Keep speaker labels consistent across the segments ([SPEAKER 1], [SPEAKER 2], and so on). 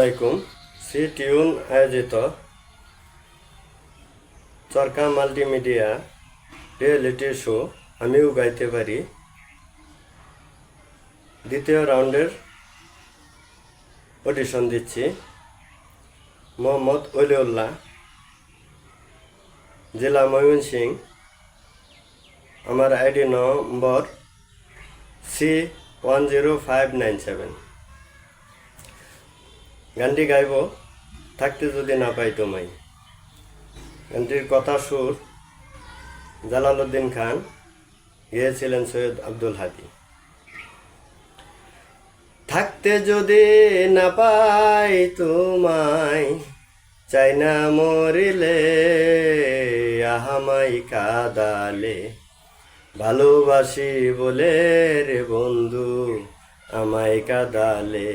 [SPEAKER 1] আলাইকুম। C tune আয়োজিত চরকা মাল্টিমিডিয়া রিয়েলিটি শো আমিও গাইতে পারি দ্বিতীয় রাউন্ডের অডিশন দিচ্ছি। মোহাম্মদ অলিউল্লাহ, জেলা ময়মনসিংহ। আমার আইডি নম্বর C10597। গানটি গাইব থাকতে যদি না পাই তোমায়। গানটির কথা সুর জালালউদ্দিন খান, গেয়েছিলেন সৈয়দ আব্দুল হাদি। থাকতে যদি না পাই তোমায়, চাই না মরিলে আহামাই কাদালে, ভালোবাসি বলে রে বন্ধু আমায় কাদালে।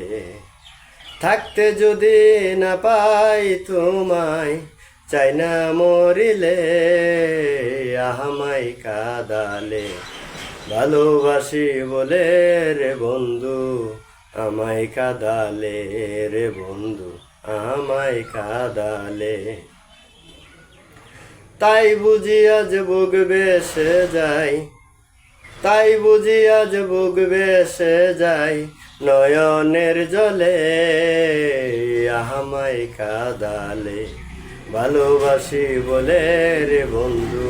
[SPEAKER 1] থাকতে যদি না পাই তোমায়, চাই না মরিলে আহামাই কাদালে, ভালোবাসি বলে রে বন্ধু আমায় কাদালে, রে বন্ধু আমায় কাদালে। তাই বুঝি আজ বুক বেসে যাই, তাই বুঝি আজ বুক বেসে যাই নয়নের জলে, আহামাই কাদালে, ভালোবাসি বলে রে বন্ধু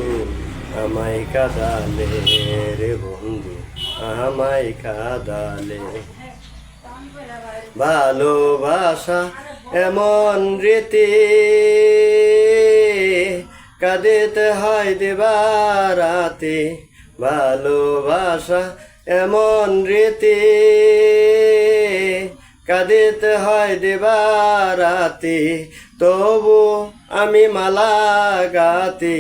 [SPEAKER 1] আমায় কাদালে, রে বন্ধু আমায় কাদালে। ভালোবাসা এমন রীতি, কাঁদিতে হয় দিবারাতি। ভালোবাসা এমন রীতি, কাঁদিতে হয় দিবারাতি। তবু আমি মালা গাতি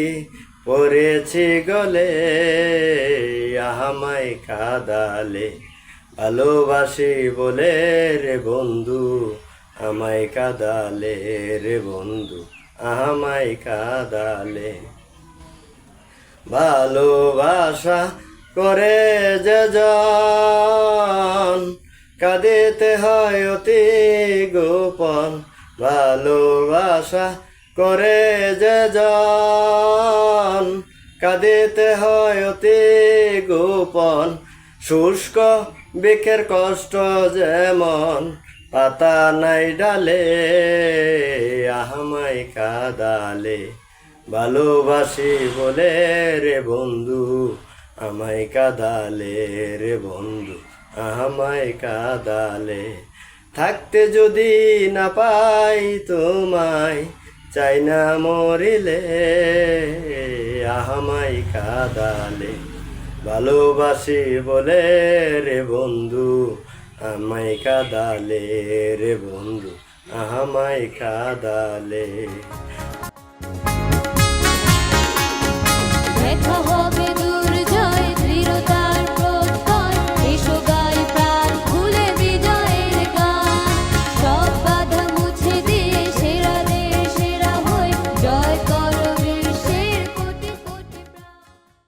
[SPEAKER 1] পড়েছি গলে, আহামাই কাদালে, ভালোবাসি বলে রে বন্ধু আমায় কাদালে, রে বন্ধু আমায় কাদালে। ভালোবাসা করে যে জন, কাঁদিতে হয় অতি গোপন। ভালোবাসা করে যে জন, কাঁদিতে হয় অতি গোপন। শুষ্ক বৃক্ষের কষ্ট যেমন, পাতা নাই ডালে আহামাই কাদালে, ভালোবাসি বলে রে বন্ধু আমায় কাদালে, রে বন্ধু আমায় কাদালে। থাকতে যদি না পাই তোমায়, চাই না মরিলে আহামাই কাদালে, ভালোবাসি বলে রে বন্ধু আমায় কাদালে, রে বন্ধু আমায় কাদালে।